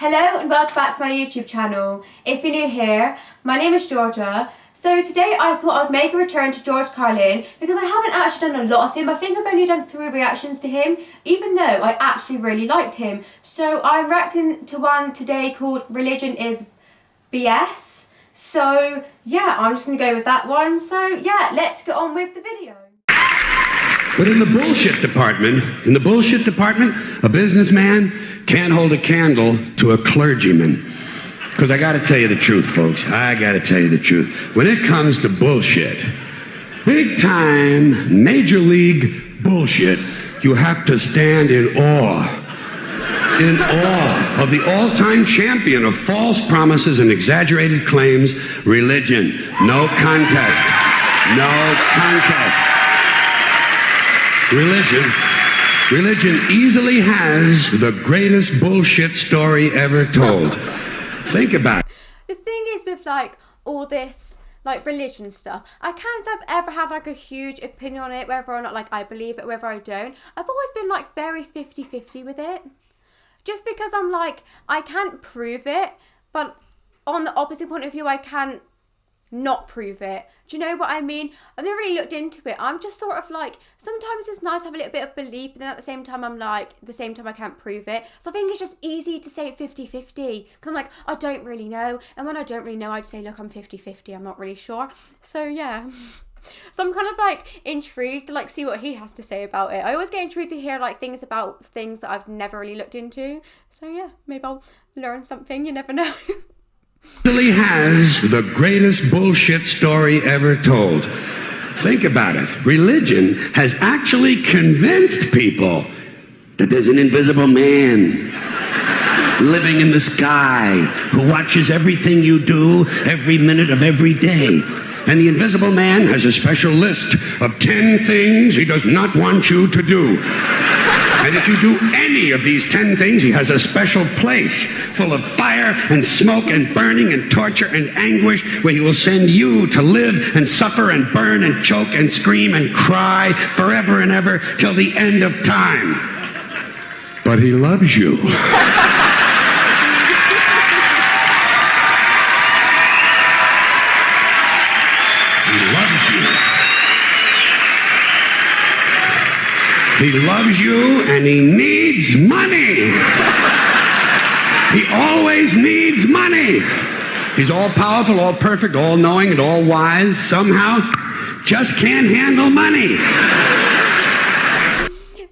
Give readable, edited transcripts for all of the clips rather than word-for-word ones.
Hello and welcome back to my YouTube channel. If you're new here, my name is Georgia. So today I thought I'd make a return to George Carlin because I haven't actually done a lot of him. I think I've only done 3 reactions to him, even though I actually really liked him. So I'm reacting to one today called Religion is BS. So yeah, I'm just going to go with that one. So yeah, let's get on with the video. But in the bullshit department, a businessman can't hold a candle to a clergyman. Because I got to tell you the truth, folks. I got to tell you the truth. When it comes to bullshit, big time, major league bullshit, you have to stand in awe. In awe of the all-time champion of false promises and exaggerated claims, religion. No contest. No contest. Religion easily has the greatest bullshit story ever told. Think about it. The thing is with like all this like religion stuff, I can't say I've ever had like a huge opinion on it, whether or not like I believe it, whether I don't. I've always been like very 50-50 with it. Just because I'm like, I can't prove it, but on the opposite point of view, I can't not prove it. Do you know what I mean? I've never really looked into it. I'm just sort of like, sometimes it's nice to have a little bit of belief, but then at the same time I'm like, at the same time I can't prove it. So I think it's just easy to say 50-50 because I'm like, I don't really know. And when I don't really know, I'd say, look, I'm 50-50. I'm not really sure. So yeah. So I'm kind of like intrigued to like see what he has to say about it. I always get intrigued to hear like things about things that I've never really looked into. So yeah, maybe I'll learn something. You never know. Really has the greatest bullshit story ever told. Think about it. Religion has actually convinced people that there's an invisible man living in the sky who watches everything you do every minute of every day. And the invisible man has a special list of 10 things he does not want you to do. And if you do any of these 10 things, he has a special place full of fire and smoke and burning and torture and anguish where he will send you to live and suffer and burn and choke and scream and cry forever and ever till the end of time. But he loves you. He loves you. He loves you and he needs money. He always needs money. He's all powerful, all perfect, all knowing, and all wise. Somehow, just can't handle money.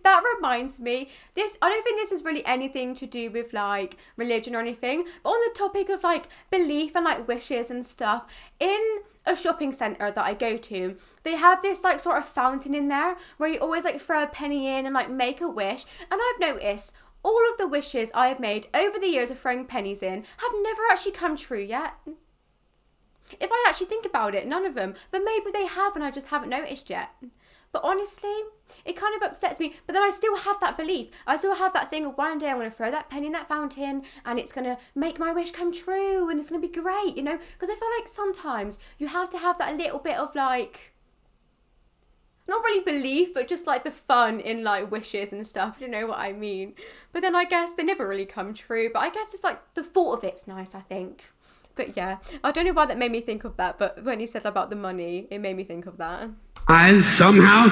That reminds me, I don't think this is really anything to do with like religion or anything, but on the topic of like belief and like wishes and stuff, in a shopping centre that I go to, they have this like sort of fountain in there where you always like throw a penny in and like make a wish. And I've noticed all of the wishes I have made over the years of throwing pennies in have never actually come true yet. If I actually think about it, none of them. But maybe they have and I just haven't noticed yet. But honestly, it kind of upsets me. But then I still have that belief. I still have that thing of one day I'm going to throw that penny in that fountain and it's going to make my wish come true and it's going to be great, you know? Because I feel like sometimes you have to have that little bit of like, not really belief, but just like the fun in like wishes and stuff. You know what I mean? But then I guess they never really come true. But I guess it's like the thought of it's nice, I think. But yeah, I don't know why that made me think of that, but when he said about the money, it made me think of that. I somehow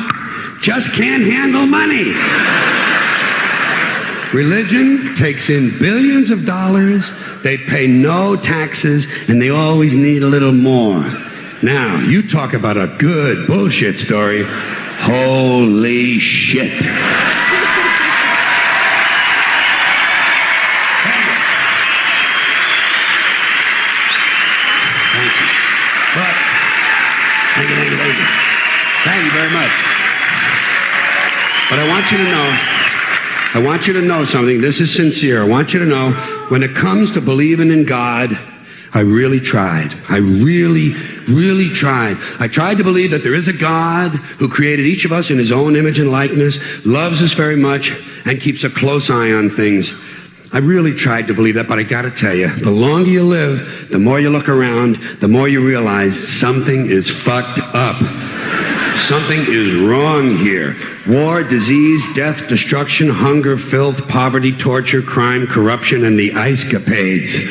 just can't handle money. Religion takes in billions of dollars, they pay no taxes, and they always need a little more. Now, you talk about a good bullshit story. Holy shit. Thank you very much. But I want you to know something. This is sincere. I want you to know, when it comes to believing in God, I really tried. I really tried. I tried to believe that there is a God who created each of us in his own image and likeness, loves us very much, and keeps a close eye on things. I really tried to believe that, but I gotta tell you, the longer you live, the more you look around, the more you realize something is fucked up. Something is wrong here. War, disease, death, destruction, hunger, filth, poverty, torture, crime, corruption, and the ice-capades.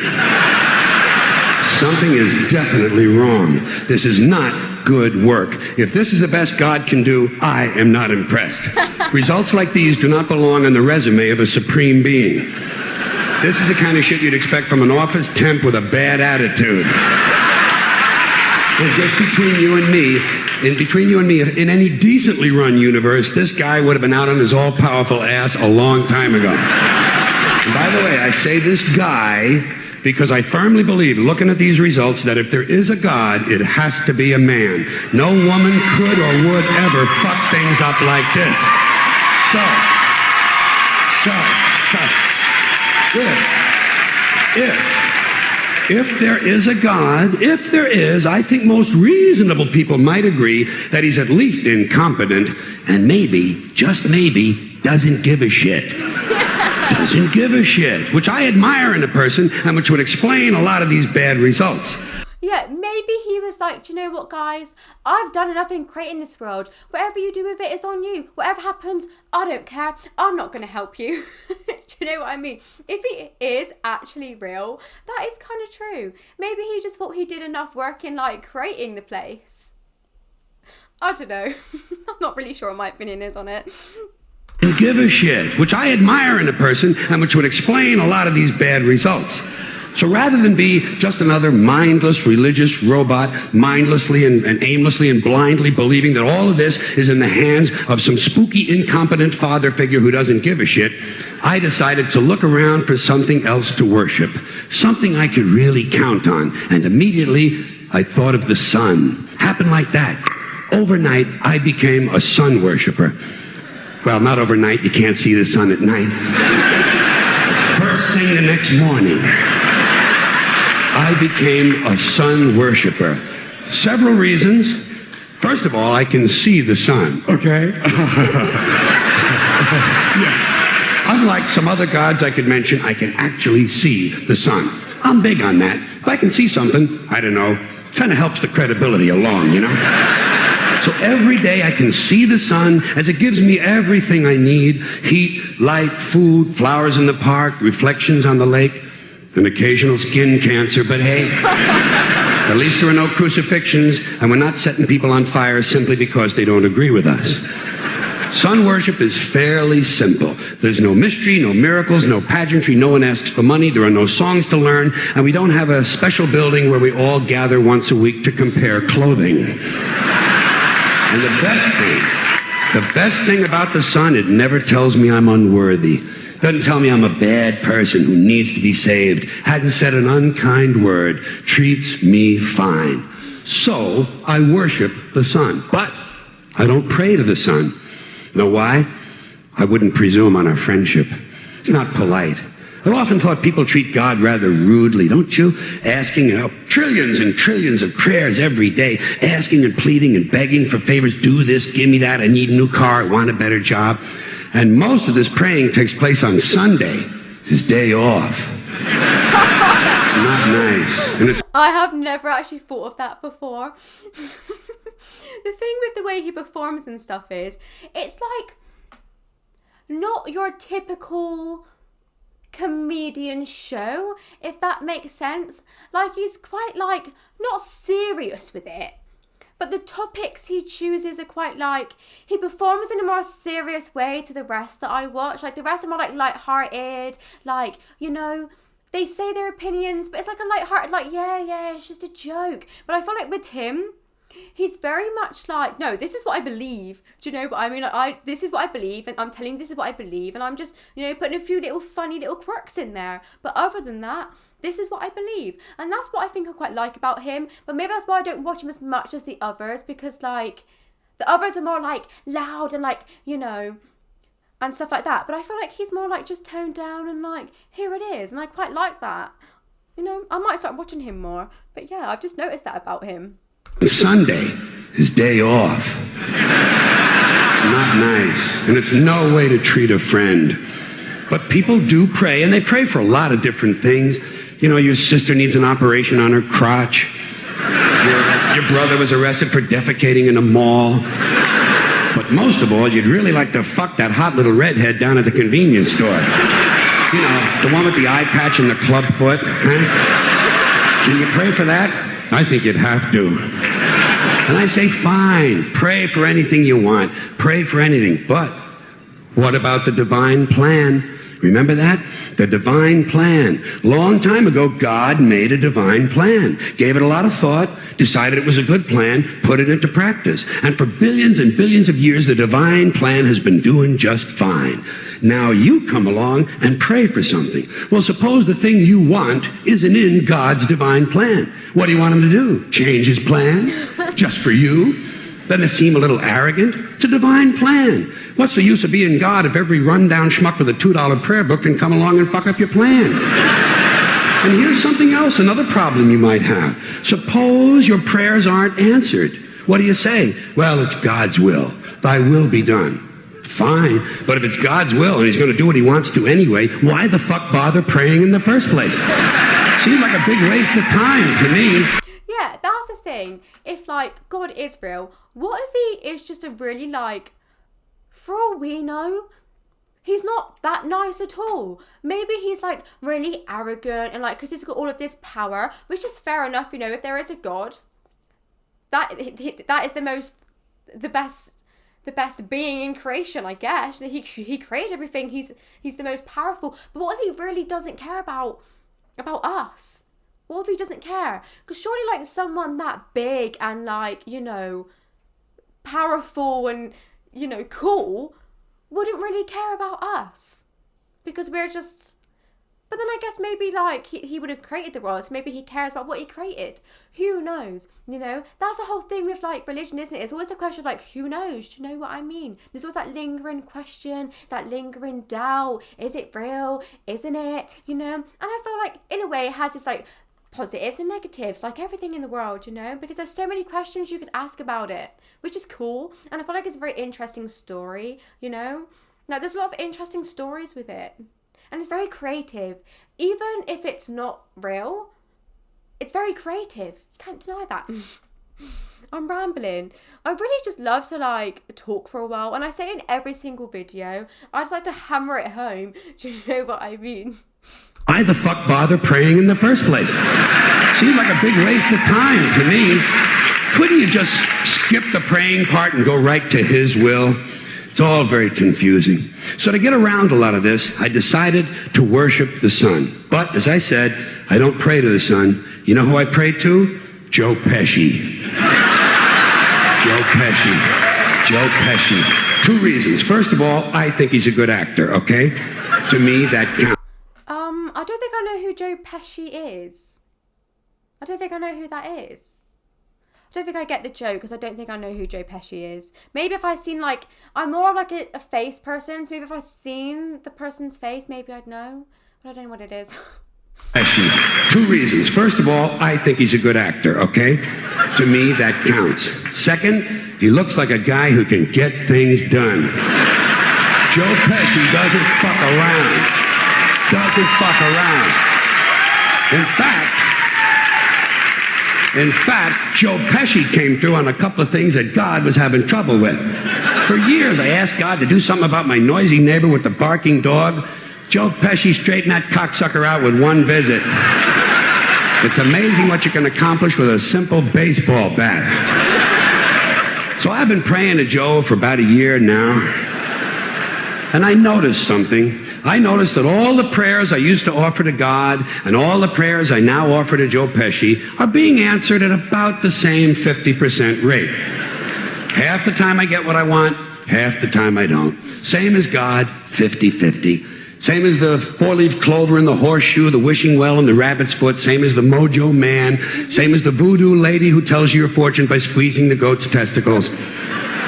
Something is definitely wrong. This is not good work. If this is the best God can do, I am not impressed. Results like these do not belong on the resume of a supreme being. This is the kind of shit you'd expect from an office temp with a bad attitude. And just between you and me, in any decently run universe, this guy would have been out on his all-powerful ass a long time ago. And by the way, I say this guy because I firmly believe, looking at these results, that if there is a God, it has to be a man. No woman could or would ever fuck things up like this. If there is a God, if there is, I think most reasonable people might agree that he's at least incompetent and maybe, just maybe, doesn't give a shit. Doesn't give a shit, which I admire in a person and which would explain a lot of these bad results. Yeah, maybe he was like, do you know what, guys? I've done enough in creating this world. Whatever you do with it is on you. Whatever happens, I don't care. I'm not going to help you. Do you know what I mean? If he is actually real, that is kind of true. Maybe he just thought he did enough work in, like, creating the place. I don't know. I'm not really sure what my opinion is on it. Give a shit, which I admire in a person and which would explain a lot of these bad results. So rather than be just another mindless religious robot, mindlessly and aimlessly and blindly believing that all of this is in the hands of some spooky, incompetent father figure who doesn't give a shit, I decided to look around for something else to worship, something I could really count on. And immediately, I thought of the sun. Happened like that. Overnight, I became a sun worshiper. Well, not overnight. You can't see the sun at night. First thing the next morning, I became a sun worshiper. Several reasons. First of all, I can see the sun, okay? Yeah. Unlike some other gods I could mention, I can actually see the sun. I'm big on that. If I can see something, I don't know, kind of helps the credibility along, you know? So every day I can see the sun as it gives me everything I need: heat, light, food, flowers in the park, reflections on the lake, an occasional skin cancer. But hey, at least there are no crucifixions, and we're not setting people on fire simply because they don't agree with us. Sun worship is fairly simple. There's no mystery, no miracles, no pageantry. No one asks for money. There are no songs to learn, and we don't have a special building where we all gather once a week to compare clothing. And the best thing about the sun, it never tells me I'm unworthy. Doesn't tell me I'm a bad person who needs to be saved. Hadn't said an unkind word. Treats me fine. So I worship the sun. But I don't pray to the sun. Know why? I wouldn't presume on our friendship. It's not polite. I've often thought people treat God rather rudely, don't you? Asking trillions and trillions of prayers every day, asking and pleading and begging for favors. Do this, give me that, I need a new car, I want a better job. And most of this praying takes place on Sunday, his day off. It's not nice. And I have never actually thought of that before. The thing with the way he performs and stuff is, it's like not your typical comedian show, if that makes sense. Like, he's quite, like, not serious with it, but the topics he chooses are quite, like, he performs in a more serious way to the rest that I watch. Like, the rest are more, like, lighthearted, like, you know, they say their opinions, but it's like a lighthearted, like, yeah, it's just a joke. But I feel like with him, he's very much like, no, this is what I believe. Do you know what I mean? Like, this is what I believe, and I'm telling you this is what I believe, and I'm just, you know, putting a few little funny little quirks in there. But other than that, this is what I believe. And that's what I think I quite like about him. But maybe that's why I don't watch him as much as the others, because, like, the others are more, like, loud and, like, you know, and stuff like that. But I feel like he's more, like, just toned down and, like, here it is. And I quite like that. You know, I might start watching him more. But yeah, I've just noticed that about him. Sunday, his day off. It's not nice, and it's no way to treat a friend. But people do pray, and they pray for a lot of different things. You know, your sister needs an operation on her crotch. Your brother was arrested for defecating in a mall. But most of all, you'd really like to fuck that hot little redhead down at the convenience store. You know, the one with the eye patch and the club foot. Huh? Can you pray for that? I think you'd have to. And I say, fine, pray for anything you want. Pray for anything. But what about the divine plan? Remember that? The divine plan. Long time ago, God made a divine plan. Gave it a lot of thought, decided it was a good plan, put it into practice. And for billions and billions of years, the divine plan has been doing just fine. Now you come along and pray for something. Well, suppose the thing you want isn't in God's divine plan. What do you want him to do? Change his plan? Just for you? Doesn't it seem a little arrogant? It's a divine plan. What's the use of being God if every rundown schmuck with a $2 prayer book can come along and fuck up your plan? And here's something else, another problem you might have. Suppose your prayers aren't answered. What do you say? Well, it's God's will. Thy will be done. Fine, but if it's God's will and he's going to do what he wants to anyway, why the fuck bother praying in the first place? Seems like a big waste of time to me. Yeah, that's the thing. If, like, God is real, what if he is just a really, like, for all we know, he's not that nice at all. Maybe he's, like, really arrogant and, like, because he's got all of this power, which is fair enough, you know, if there is a God, that is the best being in creation, I guess. He created everything. He's the most powerful. But what if he really doesn't care about us? What if he doesn't care? Because surely, like, someone that big and, like, you know, powerful and, you know, cool wouldn't really care about us. Because we're just... But then I guess maybe, like, he would have created the world, so maybe he cares about what he created. Who knows? You know? That's the whole thing with, like, religion, isn't it? It's always the question of, like, who knows? Do you know what I mean? There's always that lingering question, that lingering doubt. Is it real? Isn't it? You know? And I feel like, in a way, it has this, like, positives and negatives, like everything in the world, you know, because there's so many questions you can ask about it, which is cool. And I feel like it's a very interesting story, you know, like there's a lot of interesting stories with it, and it's very creative. Even if it's not real, it's very creative. You can't deny that. I'm rambling. I really just love to, like, talk for a while, and I say in every single video, I just like to hammer it home. Do you know what I mean? Why the fuck bother praying in the first place? Seems like a big waste of time to me. Couldn't you just skip the praying part and go right to his will? It's all very confusing. So to get around a lot of this, I decided to worship the sun. But as I said, I don't pray to the sun. You know who I pray to? Joe Pesci. Joe Pesci. Joe Pesci. Two reasons. First of all, I think he's a good actor, okay? To me, that counts. I don't think I know who Joe Pesci is. I don't think I know who that is. I don't think I get the joke because I don't think I know who Joe Pesci is. Maybe if I've seen, like, I'm more of like a face person, so maybe if I've seen the person's face, maybe I'd know. But I don't know what it is. Pesci. Two reasons. First of all, I think he's a good actor, okay? To me, that counts. Second, he looks like a guy who can get things done. Joe Pesci doesn't fuck around. Doesn't fuck around. In fact, Joe Pesci came through on a couple of things that God was having trouble with. For years, I asked God to do something about my noisy neighbor with the barking dog. Joe Pesci straightened that cocksucker out with one visit. It's amazing what you can accomplish with a simple baseball bat. So I've been praying to Joe for about a year now. And I noticed something. I noticed that all the prayers I used to offer to God and all the prayers I now offer to Joe Pesci are being answered at about the same 50% rate. Half the time I get what I want, half the time I don't. Same as God, 50-50. Same as the four-leaf clover and the horseshoe, the wishing well and the rabbit's foot. Same as the mojo man. Same as the voodoo lady who tells you your fortune by squeezing the goat's testicles.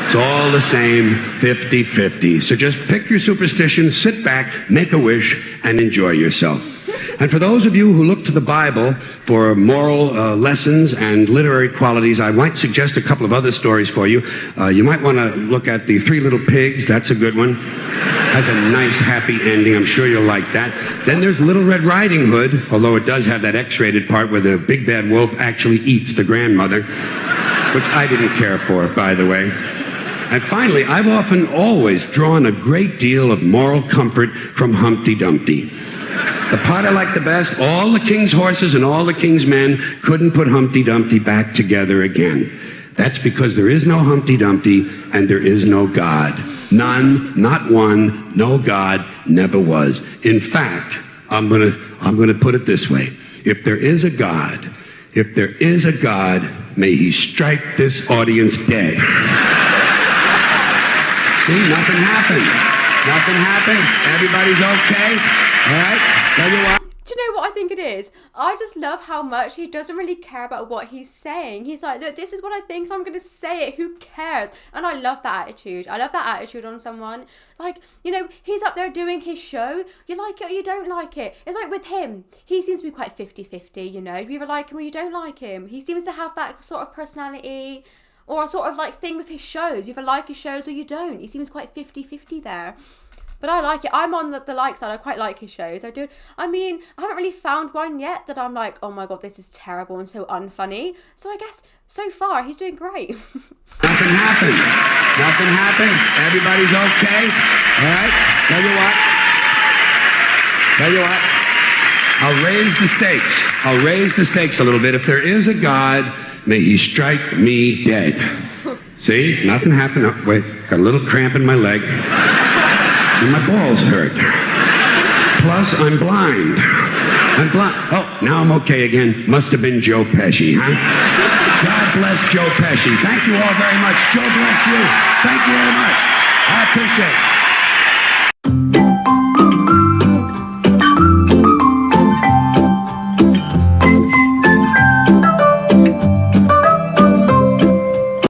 It's all the same, 50-50. So just pick your superstition, sit back, make a wish, and enjoy yourself. And for those of you who look to the Bible for moral lessons and literary qualities, I might suggest a couple of other stories for you. You might want to look at The Three Little Pigs. That's a good one. Has a nice, happy ending. I'm sure you'll like that. Then there's Little Red Riding Hood, although it does have that X-rated part where the big bad wolf actually eats the grandmother, which I didn't care for, by the way. And finally, I've often always drawn a great deal of moral comfort from Humpty Dumpty. The part I like the best, all the king's horses and all the king's men couldn't put Humpty Dumpty back together again. That's because there is no Humpty Dumpty and there is no God. None, not one, no God, never was. In fact, I'm gonna put it this way. If there is a God, may he strike this audience dead. See, nothing happened. Nothing happened. Everybody's okay. All right? Tell you what. Do you know what I think it is? I just love how much he doesn't really care about what he's saying. He's like, look, this is what I think, I'm going to say it. Who cares? And I love that attitude. I love that attitude on someone. Like, you know, he's up there doing his show. You like it or you don't like it. It's like with him. He seems to be quite 50-50, you know. You either like him or you don't like him. He seems to have that sort of personality or a sort of like thing with his shows. You either like his shows or you don't. He seems quite 50-50 there. But I like it. I'm on the like side. I quite like his shows. I do. I mean, I haven't really found one yet that I'm like, oh my God, this is terrible and so unfunny. So I guess so far he's doing great. Nothing happened. Nothing happened. Everybody's okay. All right? Tell you what. I'll raise the stakes. I'll raise the stakes a little bit. If there is a God, may he strike me dead. See? Nothing happened. Oh, wait. Got a little cramp in my leg. And my balls hurt. Plus, I'm blind. Oh, now I'm okay again. Must have been Joe Pesci, huh? God bless Joe Pesci. Thank you all very much. Joe bless you. Thank you very much. I appreciate it.